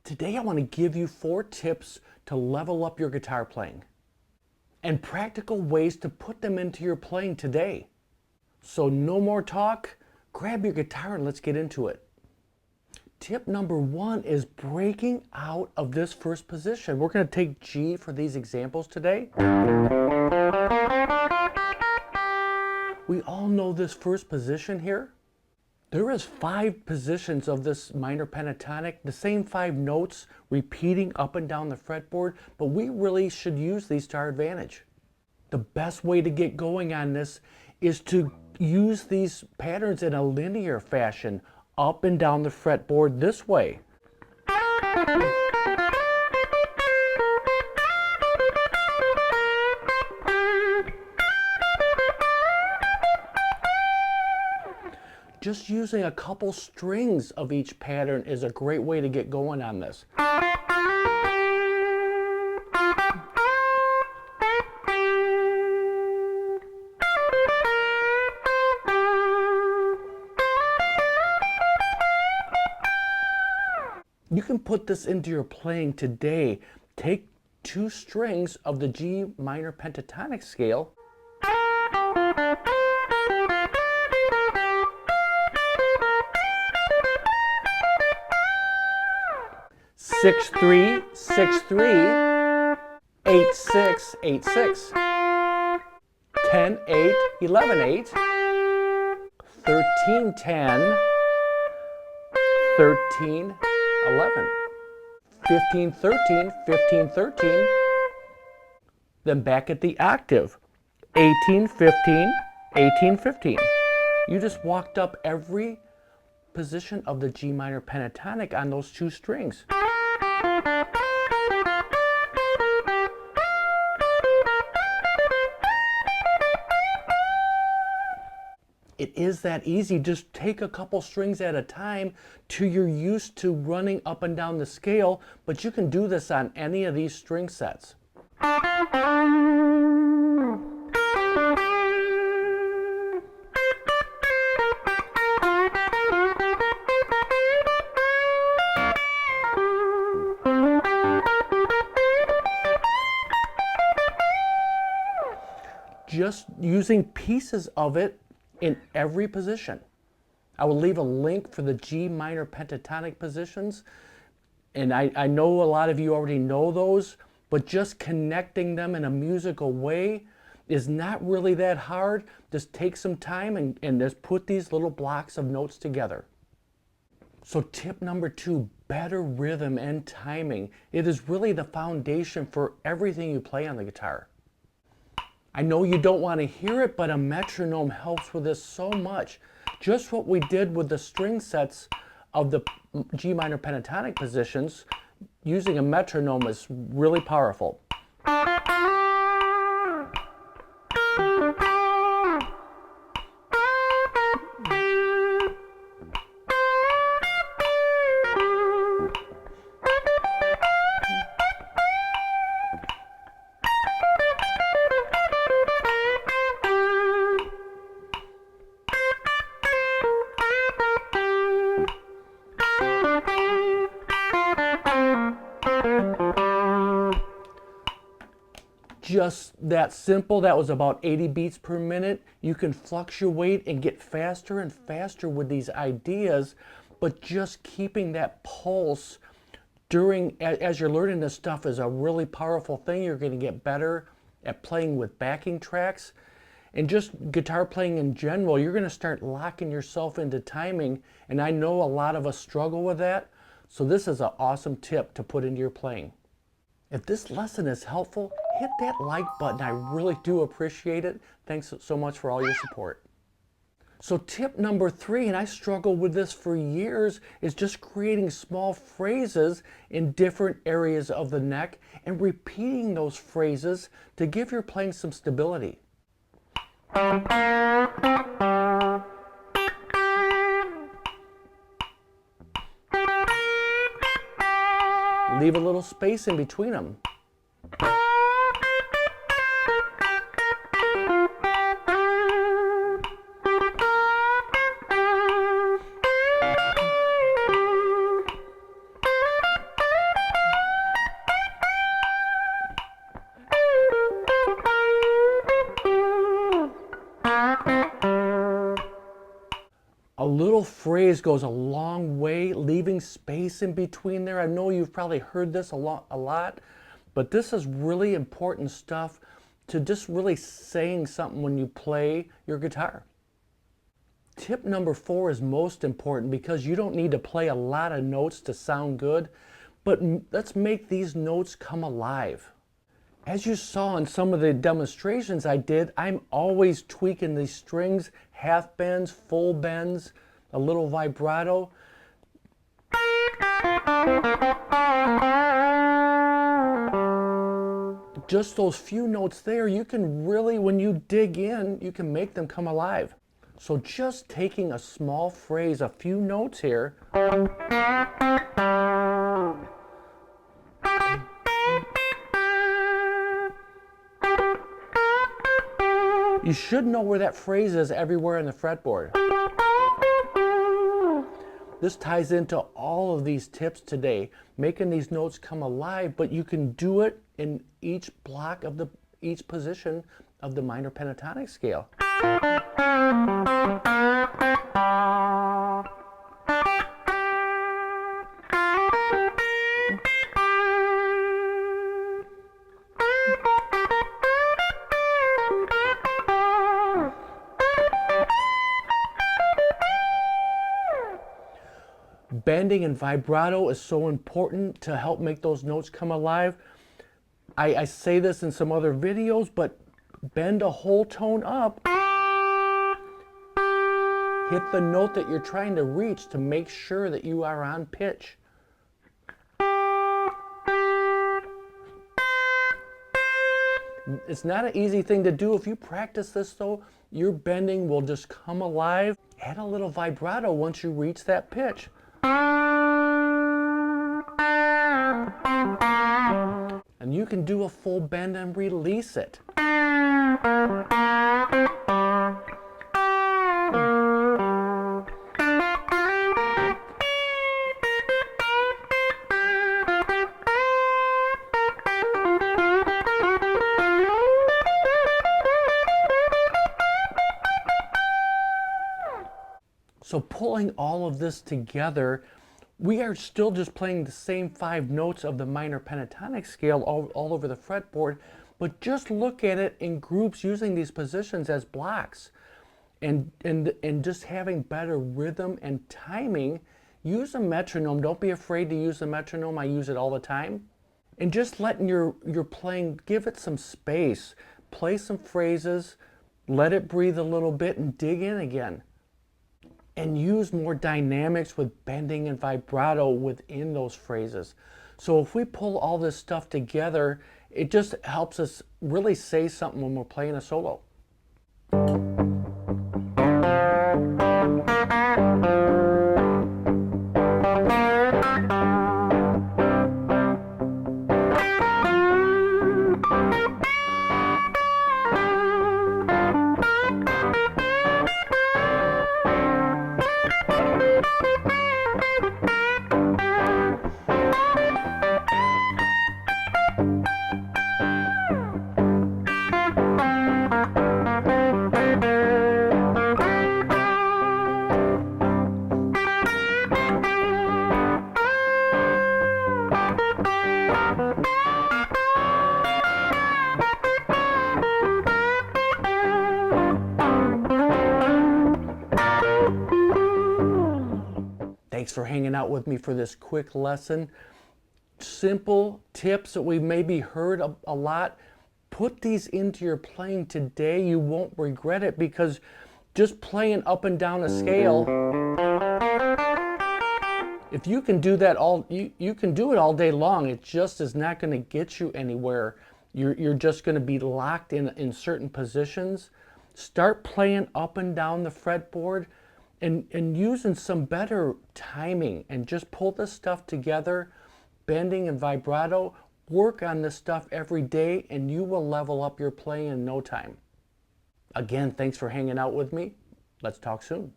Today I want to give you 4 tips to level up your guitar playing and practical ways to put them into your playing today. So no more talk, grab your guitar and let's get into it. Tip number 1 is breaking out of this first position. We're going to take G for these examples today. We all know this first position here. There is 5 positions of this minor pentatonic, the same 5 notes repeating up and down the fretboard, but we really should use these to our advantage. The best way to get going on this is to use these patterns in a linear fashion, up and down the fretboard this way. Just using a couple strings of each pattern is a great way to get going on this. You can put this into your playing today. Take 2 strings of the G minor pentatonic scale . 6-3, 6-3, 8-6, 8-6, 10-8, 11-8, 13-10, 13-11, 15-13, 15-13, then back at the octave, 18-15, 18-15. You just walked up every position of the G minor pentatonic on those 2 strings. It is that easy. Just take a couple strings at a time till you're used to running up and down the scale, but you can do this on any of these string sets. Just using pieces of it in every position. I will leave a link for the G minor pentatonic positions, and I know a lot of you already know those, but just connecting them in a musical way is not really that hard. Just take some time and just put these little blocks of notes together. So tip number 2, better rhythm and timing. It is really the foundation for everything you play on the guitar. I know you don't want to hear it, but a metronome helps with this so much. Just what we did with the string sets of the G minor pentatonic positions, using a metronome is really powerful. Just that simple. That was about 80 beats per minute. You can fluctuate and get faster and faster with these ideas, but just keeping that pulse as you're learning this stuff is a really powerful thing. You're going to get better at playing with backing tracks, and just guitar playing in general. You're going to start locking yourself into timing, and I know a lot of us struggle with that, so this is an awesome tip to put into your playing. If this lesson is helpful, hit that like button. I really do appreciate it. Thanks so much for all your support. So tip number 3, and I struggled with this for years, is just creating small phrases in different areas of the neck and repeating those phrases to give your playing some stability. Leave a little space in between them. little phrase goes a long way, leaving space in between there. I know you've probably heard this a lot, but this is really important stuff to just really saying something when you play your guitar. Tip number 4 is most important because you don't need to play a lot of notes to sound good, but let's make these notes come alive. As you saw in some of the demonstrations I did, I'm always tweaking these strings, half bends, full bends, a little vibrato. Just those few notes there, you can really, when you dig in, you can make them come alive. So just taking a small phrase, a few notes here. You should know where that phrase is everywhere in the fretboard. This ties into all of these tips today, making these notes come alive, but you can do it in each block of each position of the minor pentatonic scale. Bending and vibrato is so important to help make those notes come alive. I say this in some other videos, but bend a whole tone up. Hit the note that you're trying to reach to make sure that you are on pitch. It's not an easy thing to do. If you practice this though, your bending will just come alive. Add a little vibrato once you reach that pitch. And you can do a full bend and release it. So pulling all of this together, we are still just playing the same 5 notes of the minor pentatonic scale all over the fretboard, but just look at it in groups using these positions as blocks. And just having better rhythm and timing. Use a metronome. Don't be afraid to use the metronome. I use it all the time. And just letting your playing, give it some space. Play some phrases, let it breathe a little bit, and dig in again. And use more dynamics with bending and vibrato within those phrases. So if we pull all this stuff together, it just helps us really say something when we're playing a solo. Thanks for hanging out with me for this quick lesson. Simple tips that we've maybe heard a lot. Put these into your playing today. You won't regret it, because just playing up and down a scale, if you can do that you can do it all day long. It just is not going to get you anywhere. You're just going to be locked in certain positions. Start playing up and down the fretboard. And using some better timing, and just pull this stuff together, bending and vibrato. Work on this stuff every day and you will level up your playing in no time. Again, thanks for hanging out with me. Let's talk soon.